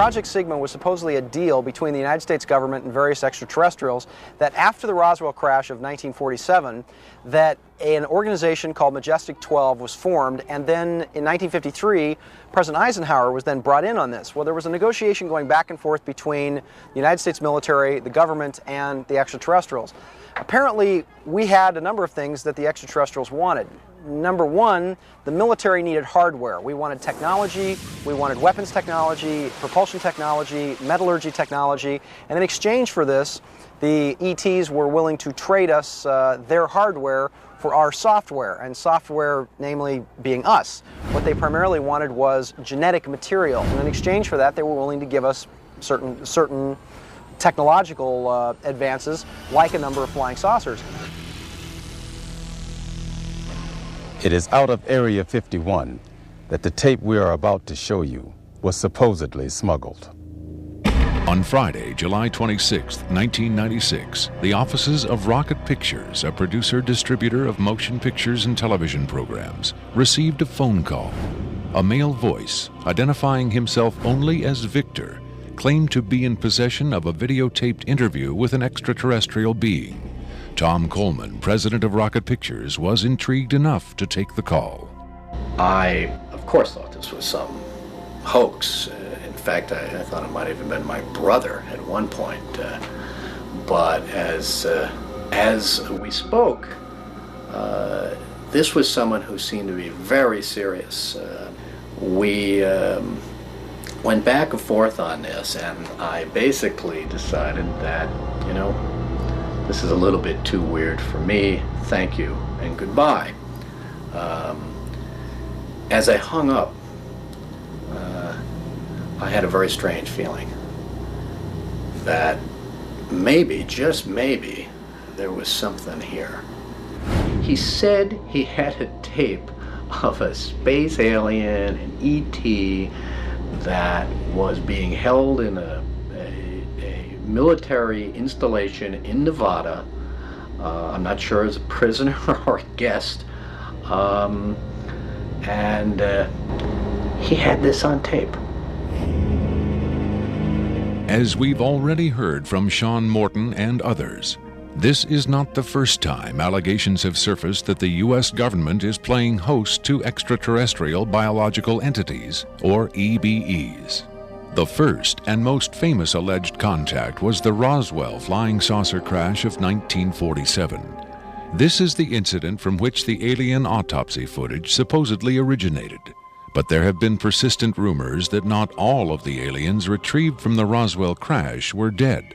Project Sigma was supposedly a deal between the United States government and various extraterrestrials that after the Roswell crash of 1947, that an organization called Majestic 12 was formed, and then in 1953, President Eisenhower was then brought in on this. Well, there was a negotiation going back and forth between the United States military, the government, and the extraterrestrials. Apparently, we had a number of things that the extraterrestrials wanted. Number one, the military needed hardware. We wanted technology, we wanted weapons technology, propulsion technology, metallurgy technology, and in exchange for this, the ETs were willing to trade us their hardware for our software, and software namely being us. What they primarily wanted was genetic material, and in exchange for that, they were willing to give us certain technological advances, like a number of flying saucers. It is out of Area 51 that the tape we are about to show you was supposedly smuggled. On Friday, July 26, 1996, the offices of Rocket Pictures, a producer-distributor of motion pictures and television programs, received a phone call. A male voice, identifying himself only as Victor, claimed to be in possession of a videotaped interview with an extraterrestrial being. Tom Coleman, president of Rocket Pictures, was intrigued enough to take the call. I, of course, thought this was some hoax. In fact, I thought it might have even been my brother at one point. But as we spoke, this was someone who seemed to be very serious. We went back and forth on this, and I basically decided that, you know, this is a little bit too weird for me. Thank you and goodbye. As I hung up, I had a very strange feeling that maybe, just maybe, there was something here. He said he had a tape of a space alien, an ET, that was being held in a military installation in Nevada. I'm not sure as a prisoner or a guest. And he had this on tape. As we've already heard from Sean Morton and others, this is not the first time allegations have surfaced that the U.S. government is playing host to extraterrestrial biological entities, or EBEs. The first and most famous alleged contact was the Roswell flying saucer crash of 1947. This is the incident from which the alien autopsy footage supposedly originated. But there have been persistent rumors that not all of the aliens retrieved from the Roswell crash were dead.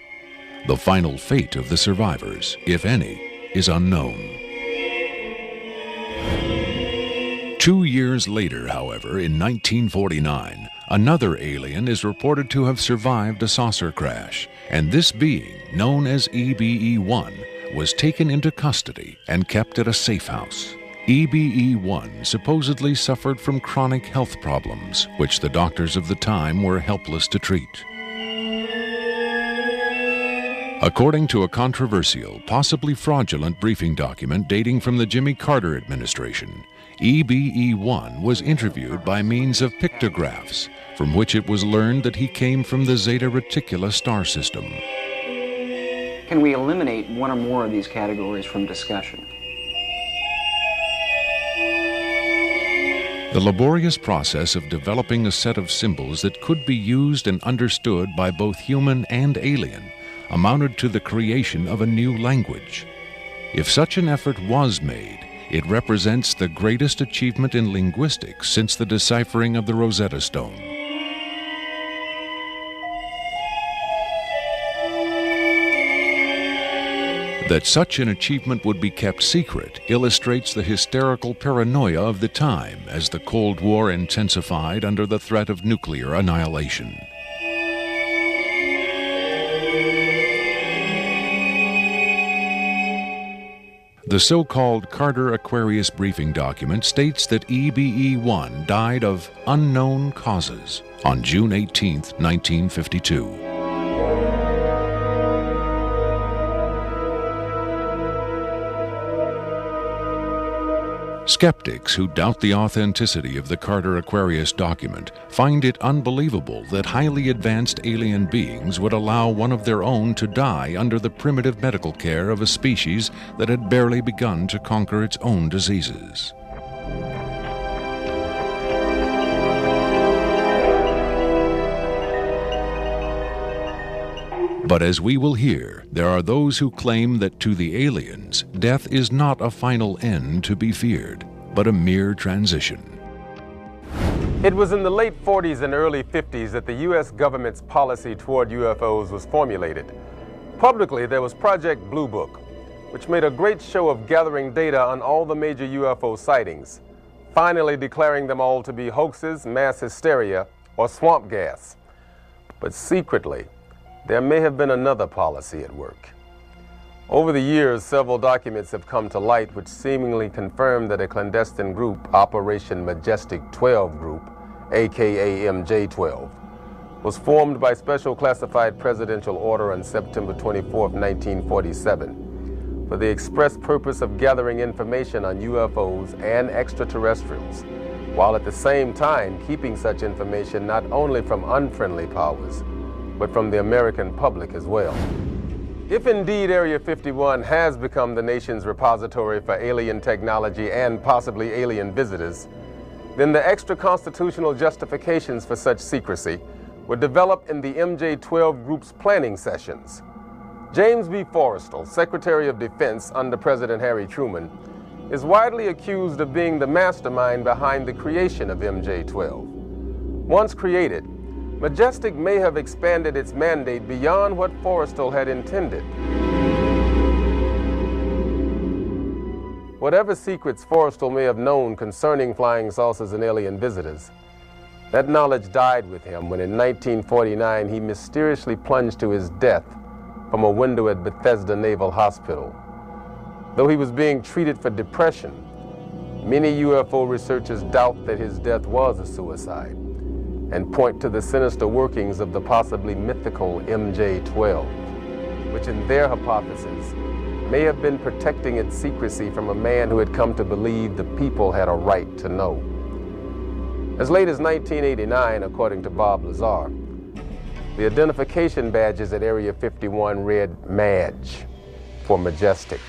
The final fate of the survivors, if any, is unknown. 2 years later, however, in 1949, another alien is reported to have survived a saucer crash, and this being, known as EBE-1, was taken into custody and kept at a safe house. EBE-1 supposedly suffered from chronic health problems, which the doctors of the time were helpless to treat. According to a controversial, possibly fraudulent briefing document dating from the Jimmy Carter administration, EBE-1 was interviewed by means of pictographs, from which it was learned that he came from the Zeta Reticuli star system. Can we eliminate one or more of these categories from discussion? The laborious process of developing a set of symbols that could be used and understood by both human and alien amounted to the creation of a new language. If such an effort was made, it represents the greatest achievement in linguistics since the deciphering of the Rosetta Stone. That such an achievement would be kept secret illustrates the hysterical paranoia of the time as the Cold War intensified under the threat of nuclear annihilation. The so-called Carter-Aquarius briefing document states that EBE-1 died of unknown causes on June 18, 1952. Skeptics who doubt the authenticity of the Carter Aquarius document find it unbelievable that highly advanced alien beings would allow one of their own to die under the primitive medical care of a species that had barely begun to conquer its own diseases. But as we will hear, there are those who claim that to the aliens, death is not a final end to be feared, but a mere transition. It was in the late 40s and early 50s that the U.S. government's policy toward UFOs was formulated. Publicly, there was Project Blue Book, which made a great show of gathering data on all the major UFO sightings, finally declaring them all to be hoaxes, mass hysteria, or swamp gas. But secretly, there may have been another policy at work. Over the years, several documents have come to light which seemingly confirm that a clandestine group, Operation Majestic 12 Group, aka MJ-12, was formed by special classified presidential order on September 24, 1947, for the express purpose of gathering information on UFOs and extraterrestrials, while at the same time keeping such information not only from unfriendly powers, but from the American public as well. If indeed Area 51 has become the nation's repository for alien technology and possibly alien visitors, then the extra-constitutional justifications for such secrecy were developed in the MJ-12 Group's planning sessions. James B. Forrestal, Secretary of Defense under President Harry Truman, is widely accused of being the mastermind behind the creation of MJ-12. Once created, Majestic may have expanded its mandate beyond what Forrestal had intended. Whatever secrets Forrestal may have known concerning flying saucers and alien visitors, that knowledge died with him when in 1949 he mysteriously plunged to his death from a window at Bethesda Naval Hospital. Though he was being treated for depression, many UFO researchers doubt that his death was a suicide and point to the sinister workings of the possibly mythical MJ-12, which in their hypothesis may have been protecting its secrecy from a man who had come to believe the people had a right to know. As late as 1989, according to Bob Lazar, the identification badges at Area 51 read MADGE for Majestic.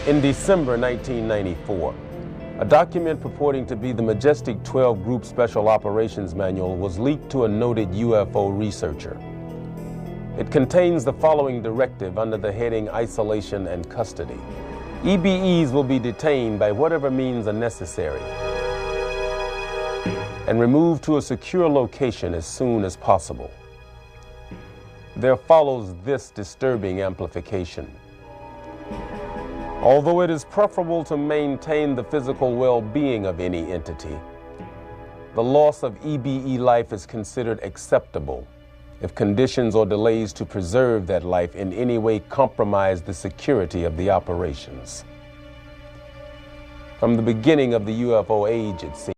In December 1994, a document purporting to be the Majestic 12 Group Special Operations Manual was leaked to a noted UFO researcher. It contains the following directive under the heading Isolation and Custody. EBEs will be detained by whatever means are necessary and removed to a secure location as soon as possible. There follows this disturbing amplification. Although it is preferable to maintain the physical well-being of any entity, the loss of EBE life is considered acceptable if conditions or delays to preserve that life in any way compromise the security of the operations. From the beginning of the UFO age, it seems,